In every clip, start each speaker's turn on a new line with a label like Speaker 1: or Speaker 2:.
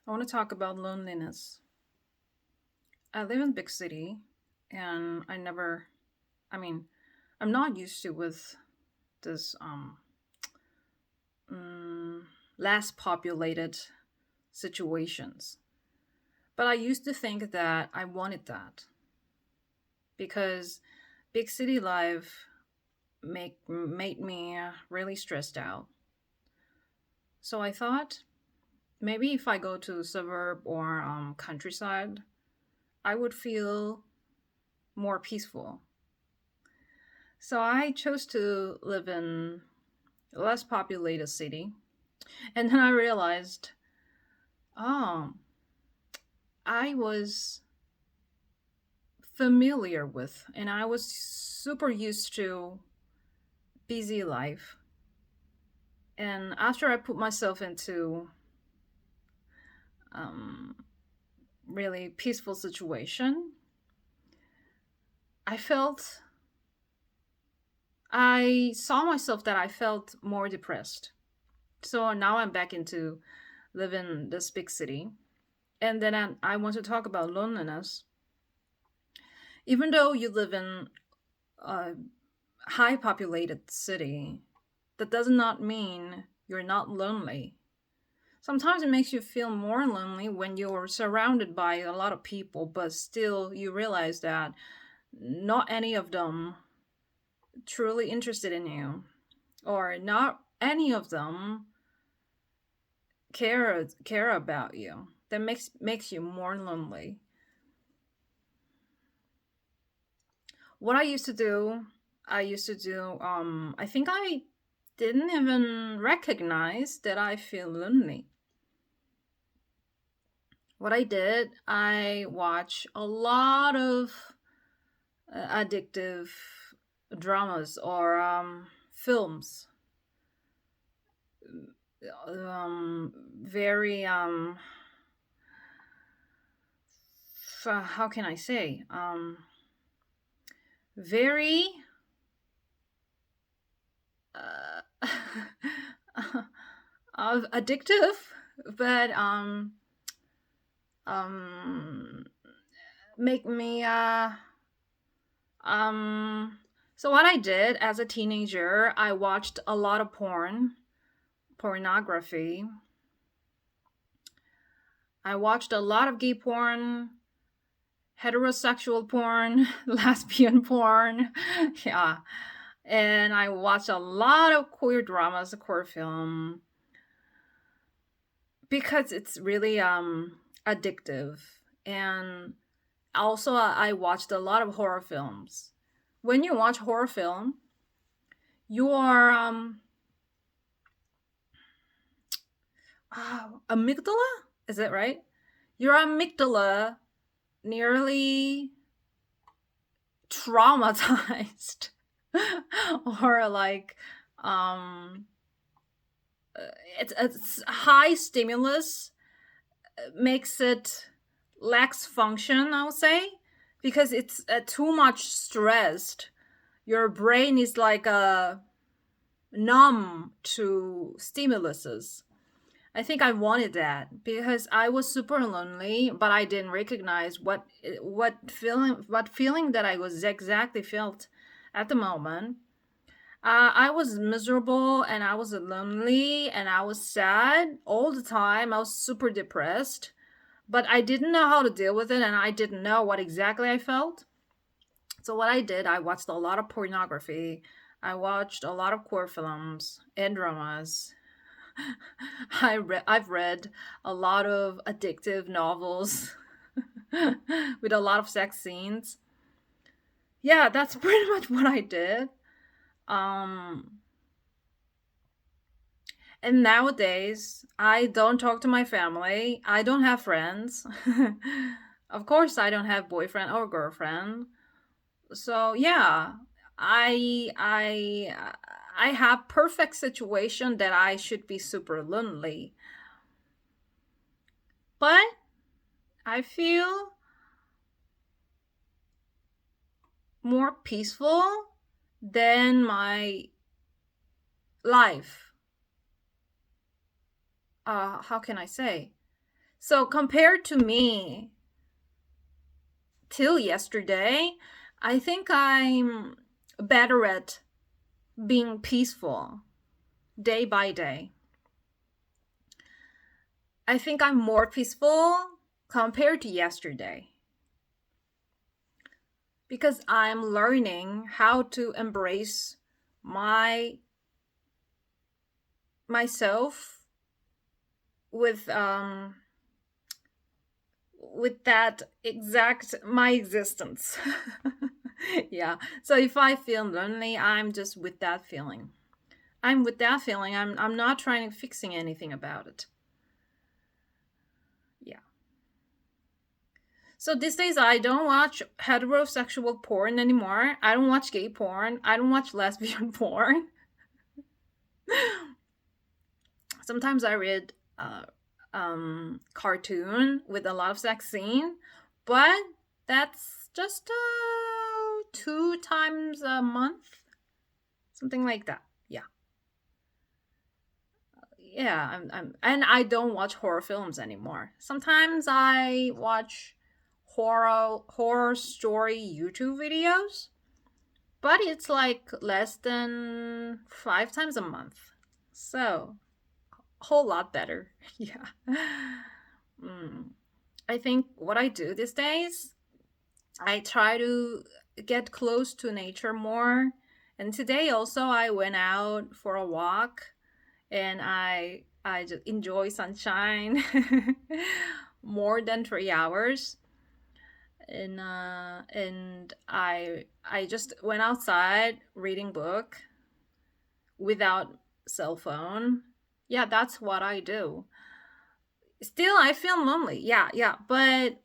Speaker 1: I want to talk about loneliness. I live in big city and I mean, I'm not used to with this mm, less populated situations. But I used to think that I wanted that because big city life made me really stressed out. So I thought maybe if I go to suburb or countryside, I would feel more peaceful. So I chose to live in a less populated city. And then I realized, oh, I was familiar with and I was super used to busy life. And after I put myself into um, really peaceful situation, I felt I saw myself that I felt more depressed. So now I'm back into living this big city. And then I want to talk about loneliness. Even though you live in a high populated city, that does not mean you're not lonely. Sometimes it makes you feel more lonely when you're surrounded by a lot of people, but still you realize that not any of them truly interested in you, or not any of them care about you. That makes you more lonely. What I used to do I think I didn't even recognize that I feel lonely. What I did, I watch a lot of addictive dramas or films. Very how can I say? Very uh, addictive, but um make me um so what I did as a teenager, I watched a lot of pornography. I watched a lot of gay porn, heterosexual porn, lesbian porn. Yeah. And I watched a lot of queer dramas, queer film, because it's really addictive. And also I watched a lot of horror films. When you watch horror film, your amygdala, is it right? Your amygdala nearly traumatized or like um it's high stimulus makes it lacks function, I would say, because it's too much stressed. Your brain is like numb to stimuluses. I think I wanted that because I was super lonely, but I didn't recognize what feeling that I was exactly felt at the moment. I was miserable and I was lonely and I was sad all the time. I was super depressed, but I didn't know how to deal with it and I didn't know what exactly I felt. So what I did, I watched a lot of pornography. I watched a lot of queer films and dramas. I've read a lot of addictive novels with a lot of sex scenes. Yeah, that's pretty much what I did. Um, and nowadays, I don't talk to my family. I don't have friends. Of course, I don't have boyfriend or girlfriend. So yeah, I I I have perfect situation that I should be super lonely, but I feel more peaceful than my life. How can I say? So compared to me till yesterday, I think I'm better at being peaceful day by day. I think I'm more peaceful compared to yesterday because I'm learning how to embrace my myself with that exact my existence. Yeah. So if I feel lonely, I'm just with that feeling. I'm with that feeling. I'm not trying to fixing anything about it. Yeah. So these days I don't watch heterosexual porn anymore. I don't watch gay porn. I don't watch lesbian porn. Sometimes I read cartoon with a lot of sex scene, but that's just 2 times a month, something like that. Yeah, yeah. And I don't watch horror films anymore. Sometimes I watch horror story YouTube videos, but it's like less than 5 times a month. So whole lot better. Yeah. Mm. I think what I do these days, I try to get close to nature more. And today also I went out for a walk and I just enjoy sunshine more than 3 hours. And I just went outside reading book without cell phone. Yeah, that's what I do. Still I feel lonely. Yeah, yeah, but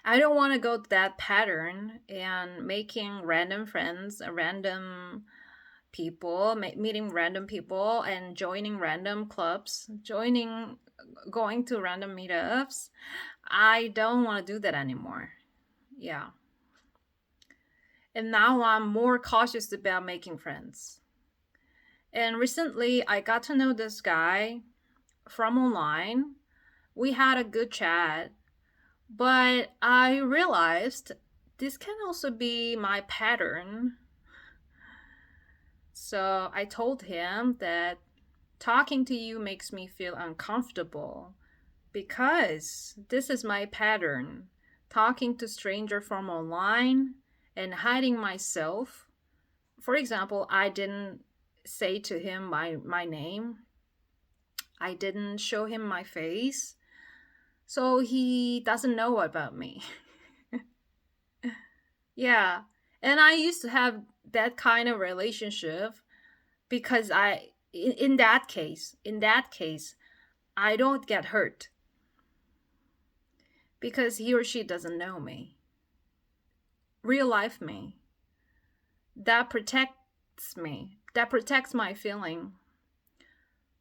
Speaker 1: I don't want to go to that pattern and making random friends, random people, meeting random people and joining random clubs, going to random meetups. I don't want to do that anymore. Yeah. And now I'm more cautious about making friends. And recently I got to know this guy from online. We had a good chat, but I realized this can also be my pattern. So I told him that talking to you makes me feel uncomfortable because this is my pattern. Talking to stranger from online and hiding myself. For example, I didn't say to him my name. I didn't show him my face. So he doesn't know about me. Yeah. And I used to have that kind of relationship because in that case, I don't get hurt because he or she doesn't know me. Real life me. That protects me. That protects my feeling.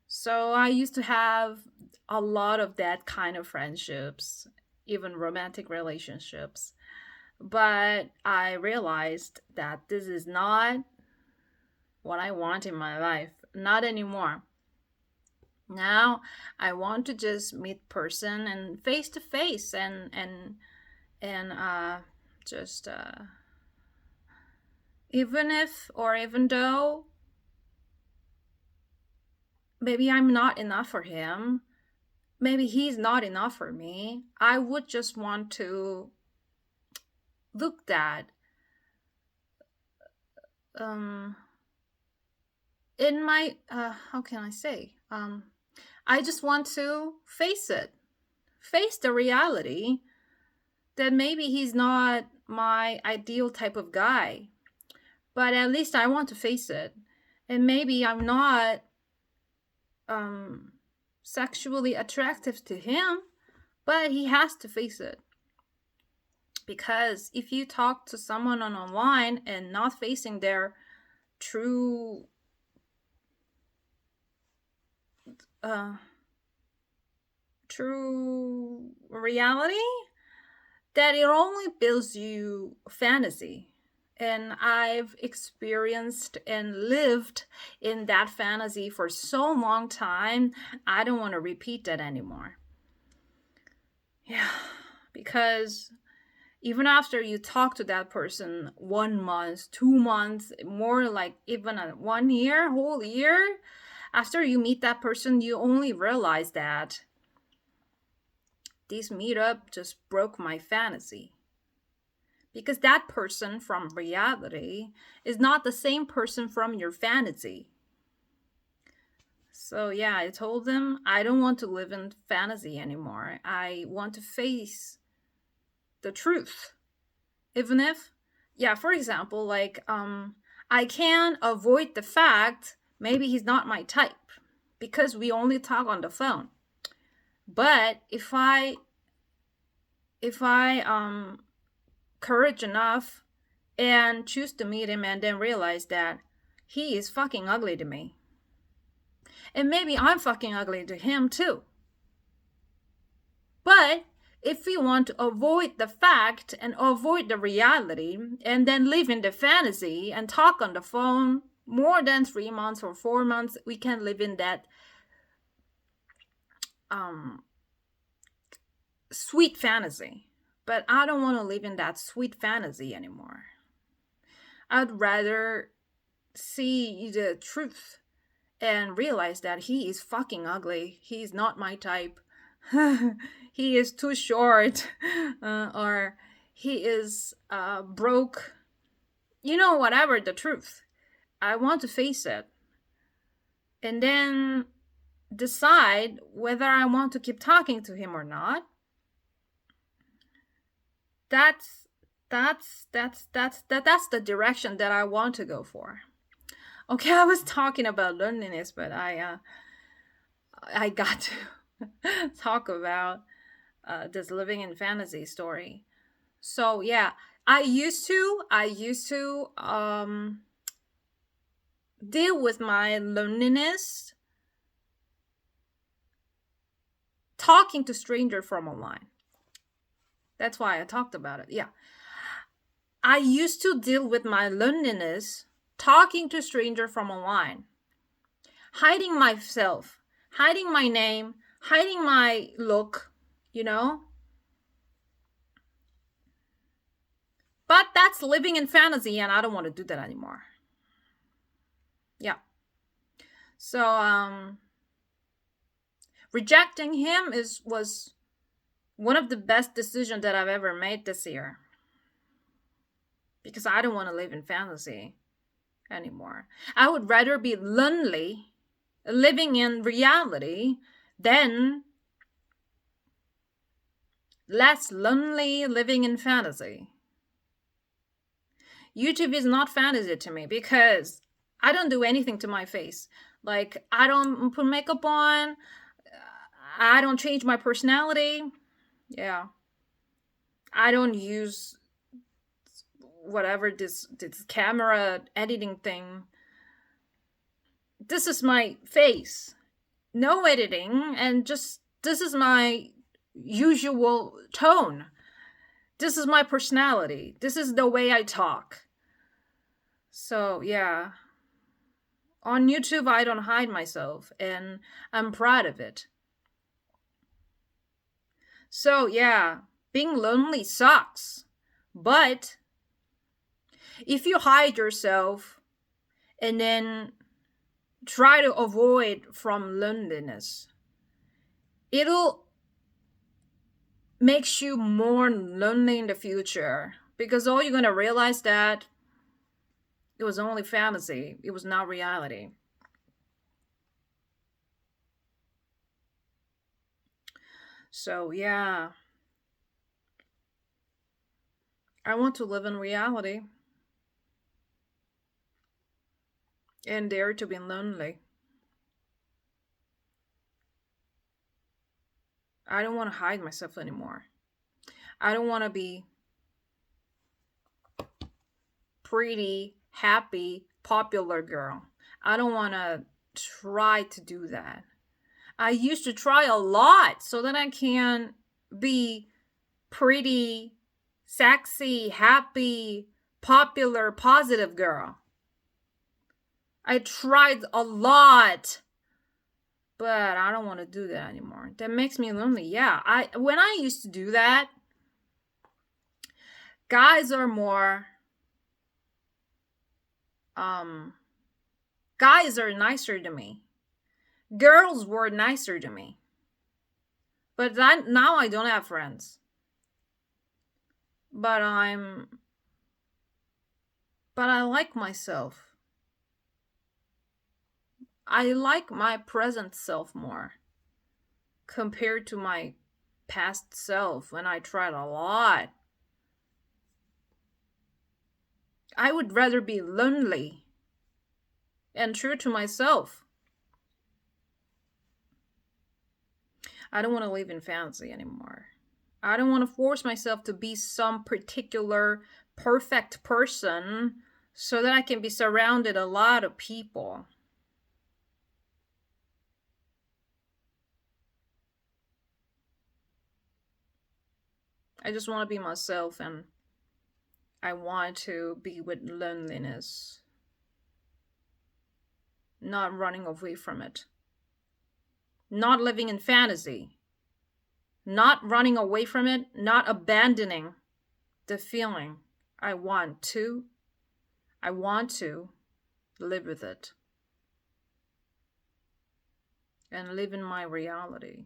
Speaker 1: So I used to have a lot of that kind of friendships, even romantic relationships. But I realized that this is not what I want in my life. Not anymore. Now I want to just meet person and face to face and just even if or even though maybe I'm not enough for him, maybe he's not enough for me. I would just want to look that um in my how can I say I just want to face it, face the reality that maybe he's not my ideal type of guy, but at least I want to face it. And maybe I'm not um, sexually attractive to him, but he has to face it. Because if you talk to someone on online and not facing their true uh, true reality, that it only builds you fantasy. And I've experienced and lived in that fantasy for so long time. I don't want to repeat that anymore. Yeah, because even after you talk to that person 1 month, 2 months, more like even 1 year, whole year, after you meet that person, you only realize that this meetup just broke my fantasy. Because that person from reality is not the same person from your fantasy. So, yeah, I told them I don't want to live in fantasy anymore. I want to face the truth. Even if, yeah, for example, like, I can avoid the fact maybe he's not my type because we only talk on the phone. But if I courage enough and choose to meet him and then realize that he is fucking ugly to me. And maybe I'm fucking ugly to him too. But if we want to avoid the fact and avoid the reality and then live in the fantasy and talk on the phone more than 3 months or 4 months, we can live in that sweet fantasy. But I don't want to live in that sweet fantasy anymore. I'd rather see the truth and realize that he is fucking ugly. He's not my type. He is too short, or he is broke. You know, whatever the truth. I want to face it. And then decide whether I want to keep talking to him or not. That's the direction that I want to go for. Okay, I was talking about loneliness, but I got to talk about this living in fantasy story. So yeah, I used to deal with my loneliness talking to stranger from online. That's why I talked about it. Yeah. I used to deal with my loneliness talking to stranger from online. Hiding myself, hiding my name, hiding my look, you know? But that's living in fantasy and I don't want to do that anymore. Yeah. So rejecting him was one of the best decisions that I've ever made this year. Because I don't want to live in fantasy anymore. I would rather be lonely living in reality than less lonely living in fantasy. YouTube is not fantasy to me because I don't do anything to my face. Like, I don't put makeup on. I don't change my personality. Yeah. I don't use whatever this camera editing thing. This is my face. No editing, and just this is my usual tone. This is my personality. This is the way I talk. So, yeah. On YouTube, I don't hide myself, and I'm proud of it. So, yeah, being lonely sucks. But if you hide yourself and then try to avoid from loneliness, it'll makes you more lonely in the future because all you're going to realize that it was only fantasy. It was not reality. So, yeah. I want to live in reality and dare to be lonely. I don't want to hide myself anymore. I don't want to be pretty, happy, popular girl. I don't want to try to do that. I used to try a lot so that I can be pretty, sexy, happy, popular, positive girl. I tried a lot, but I don't want to do that anymore. That makes me lonely. Yeah, when I used to do that, guys are more guys are nicer to me. Girls were nicer to me. But now I don't have friends. But I like myself. I like my present self more compared to my past self when I tried a lot. I would rather be lonely and true to myself. I don't want to live in fantasy anymore. I don't want to force myself to be some particular perfect person so that I can be surrounded a lot of people. I just want to be myself, and I want to be with loneliness, not running away from it, not living in fantasy, not running away from it, not abandoning the feeling. I want to live with it and live in my reality.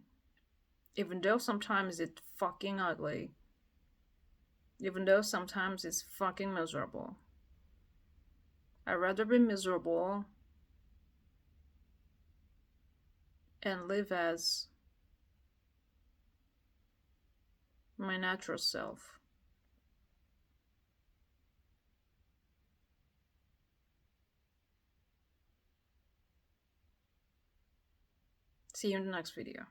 Speaker 1: Even though sometimes it's fucking ugly. Even though sometimes it's fucking miserable. I'd rather be miserable and live as my natural self. See you in the next video.